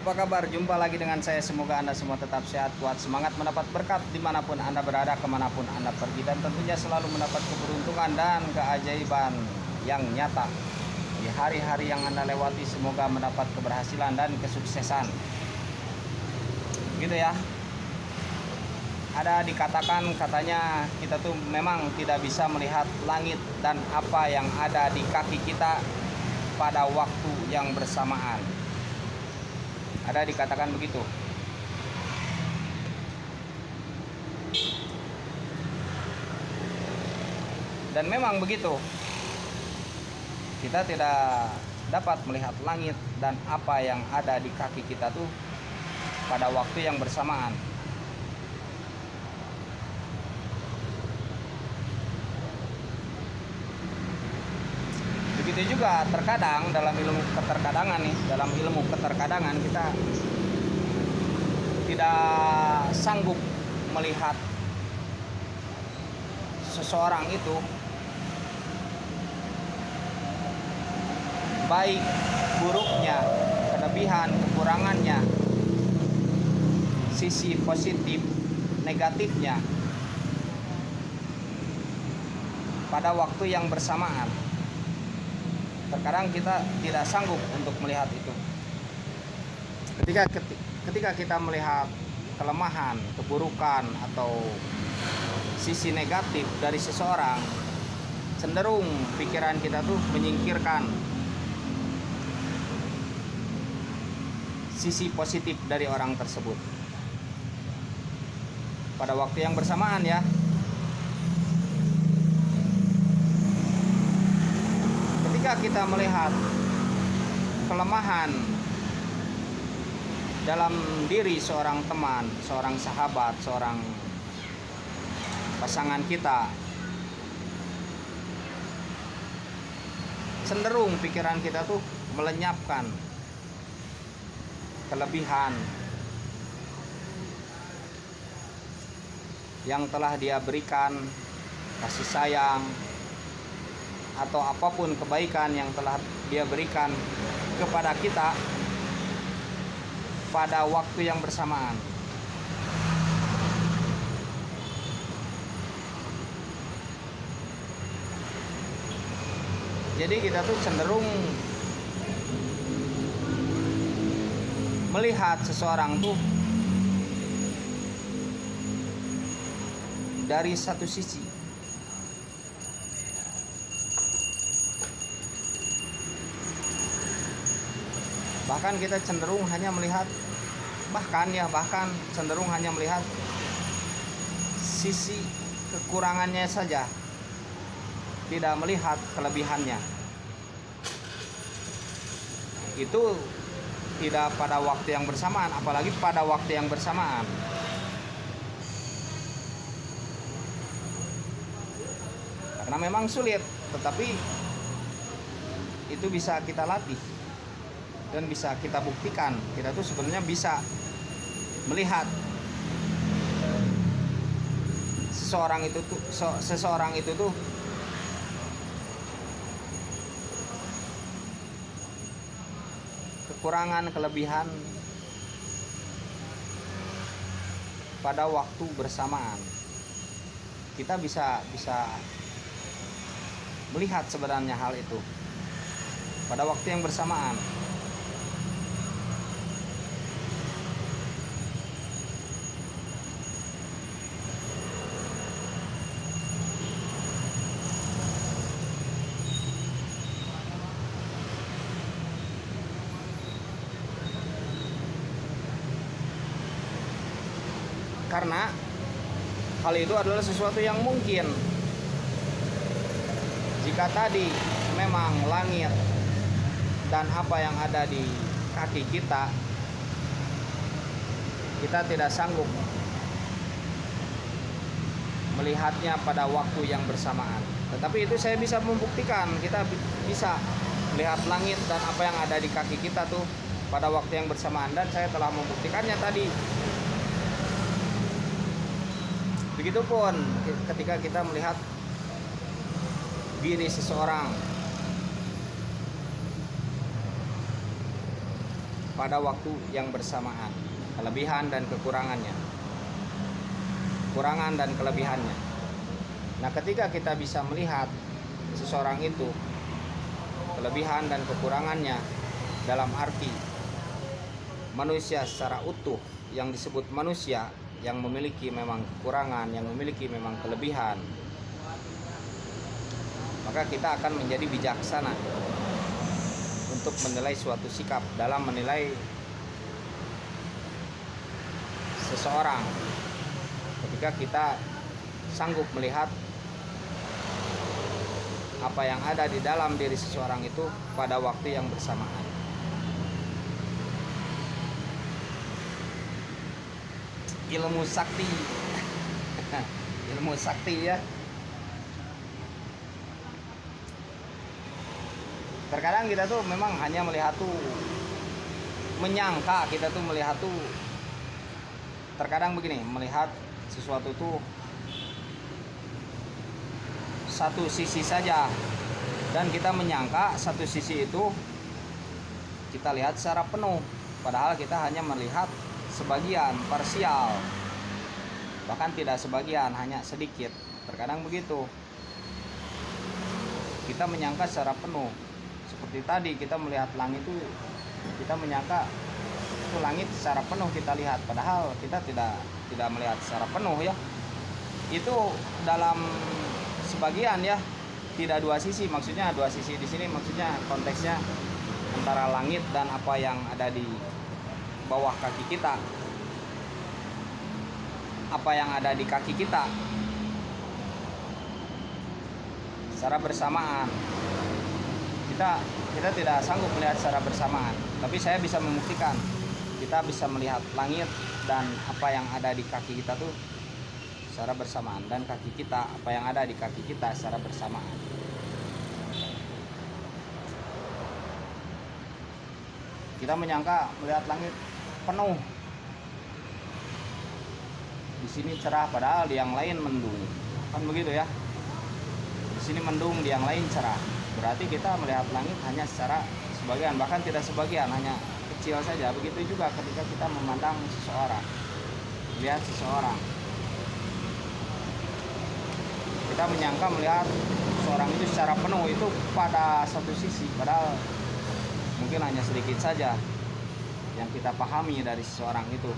Apa kabar? Jumpa lagi dengan saya. Semoga Anda semua tetap sehat, kuat, semangat, mendapat berkat dimanapun Anda berada, kemanapun Anda pergi, dan tentunya selalu mendapat keberuntungan dan keajaiban yang nyata di hari-hari yang Anda lewati. Semoga mendapat keberhasilan dan kesuksesan. Gitu ya. Ada dikatakan katanya kita tuh memang tidak bisa melihat langit dan apa yang ada di kaki kita pada waktu yang bersamaan. Ada dikatakan begitu. Dan memang begitu. Kita tidak dapat melihat langit dan apa yang ada di kaki kita tuh pada waktu yang bersamaan. Begitu juga terkadang dalam ilmu keterkadangan kita tidak sanggup melihat seseorang itu baik buruknya, kelebihan, kekurangannya, sisi positif, negatifnya pada waktu yang bersamaan. Terkadang kita tidak sanggup untuk melihat itu. Ketika kita melihat kelemahan, keburukan, atau sisi negatif dari seseorang, cenderung pikiran kita tuh menyingkirkan sisi positif dari orang tersebut. Pada waktu yang bersamaan ya. Ketika kita melihat kelemahan dalam diri seorang teman, seorang sahabat, seorang pasangan kita, cenderung pikiran kita tuh melenyapkan kelebihan yang telah dia berikan, kasih sayang, atau apapun kebaikan yang telah dia berikan kepada kita pada waktu yang bersamaan. Jadi kita tuh cenderung melihat seseorang tuh dari satu sisi. Bahkan kita cenderung hanya melihat cenderung hanya melihat sisi kekurangannya saja, tidak melihat kelebihannya. Itu tidak pada waktu yang bersamaan, apalagi pada waktu yang bersamaan. Karena memang sulit, tetapi itu bisa kita latih dan bisa kita buktikan. Kita tuh sebenarnya bisa melihat seseorang itu tuh kekurangan, kelebihan pada waktu bersamaan. Kita bisa melihat sebenarnya hal itu pada waktu yang bersamaan. Karena hal itu adalah sesuatu yang mungkin. Jika tadi memang langit dan apa yang ada di kaki kita tidak sanggup melihatnya pada waktu yang bersamaan. Tetapi itu saya bisa membuktikan, kita bisa melihat langit dan apa yang ada di kaki kita tuh pada waktu yang bersamaan, dan saya telah membuktikannya tadi. Begitupun ketika kita melihat diri seseorang, pada waktu yang bersamaan, kelebihan dan kekurangannya, kekurangan dan kelebihannya. Nah, ketika kita bisa melihat seseorang itu kelebihan dan kekurangannya, dalam arti manusia secara utuh, yang disebut manusia yang memiliki memang kekurangan, yang memiliki memang kelebihan, maka kita akan menjadi bijaksana untuk menilai suatu sikap dalam menilai seseorang. Ketika kita sanggup melihat apa yang ada di dalam diri seseorang itu pada waktu yang bersamaan. Ilmu sakti ilmu sakti ya. Terkadang kita tuh memang hanya melihat tuh, menyangka kita tuh melihat tuh, terkadang begini, melihat sesuatu tuh satu sisi saja, dan kita menyangka satu sisi itu kita lihat secara penuh, padahal kita hanya melihat sebagian, parsial, bahkan tidak sebagian, hanya sedikit. Terkadang begitu, kita menyangka secara penuh. Seperti tadi kita melihat langit itu, kita menyangka itu langit secara penuh kita lihat, padahal kita tidak melihat secara penuh ya. Itu dalam sebagian ya, tidak dua sisi. Maksudnya dua sisi di sini maksudnya konteksnya antara langit dan apa yang ada di bawah kaki kita, apa yang ada di kaki kita secara bersamaan. Kita tidak sanggup melihat secara bersamaan, tapi saya bisa membuktikan kita bisa melihat langit dan apa yang ada di kaki kita tuh secara bersamaan, dan kaki kita, apa yang ada di kaki kita secara bersamaan. Kita menyangka melihat langit penuh, di sini cerah, padahal di yang lain mendung, kan begitu ya. Di sini mendung, di yang lain cerah. Berarti kita melihat langit hanya secara sebagian, bahkan tidak sebagian, hanya kecil saja. Begitu juga ketika kita memandang seseorang, melihat seseorang, kita menyangka melihat seseorang itu secara penuh, itu pada satu sisi, padahal mungkin hanya sedikit saja yang kita pahami dari seseorang itu,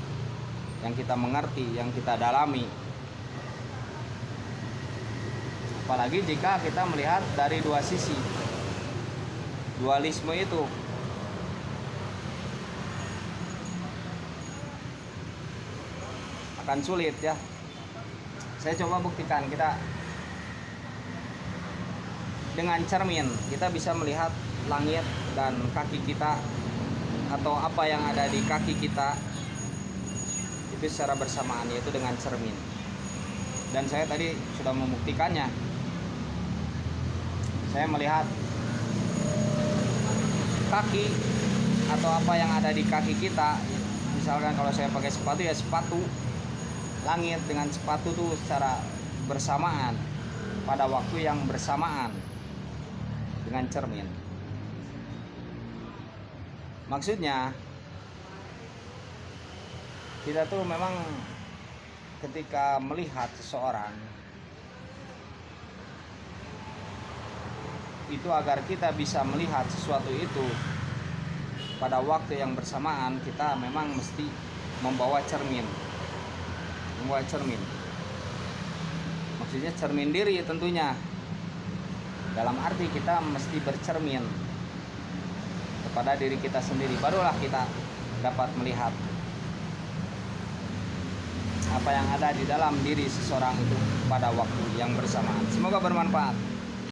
yang kita mengerti, yang kita dalami. Apalagi jika kita melihat dari dua sisi, dualisme itu. Akan sulit ya. Saya coba buktikan, kita dengan cermin kita bisa melihat langit dan kaki kita, atau apa yang ada di kaki kita itu secara bersamaan, yaitu dengan cermin. Dan saya tadi sudah membuktikannya. Saya melihat kaki atau apa yang ada di kaki kita. Misalkan kalau saya pakai sepatu, ya sepatu, langit dengan sepatu tuh secara bersamaan pada waktu yang bersamaan dengan cermin. Maksudnya kita tuh memang ketika melihat seseorang itu, agar kita bisa melihat sesuatu itu pada waktu yang bersamaan, kita memang mesti membawa cermin. Membawa cermin, maksudnya cermin diri tentunya, dalam arti kita mesti bercermin kepada diri kita sendiri, barulah kita dapat melihat apa yang ada di dalam diri seseorang itu pada waktu yang bersamaan. Semoga bermanfaat.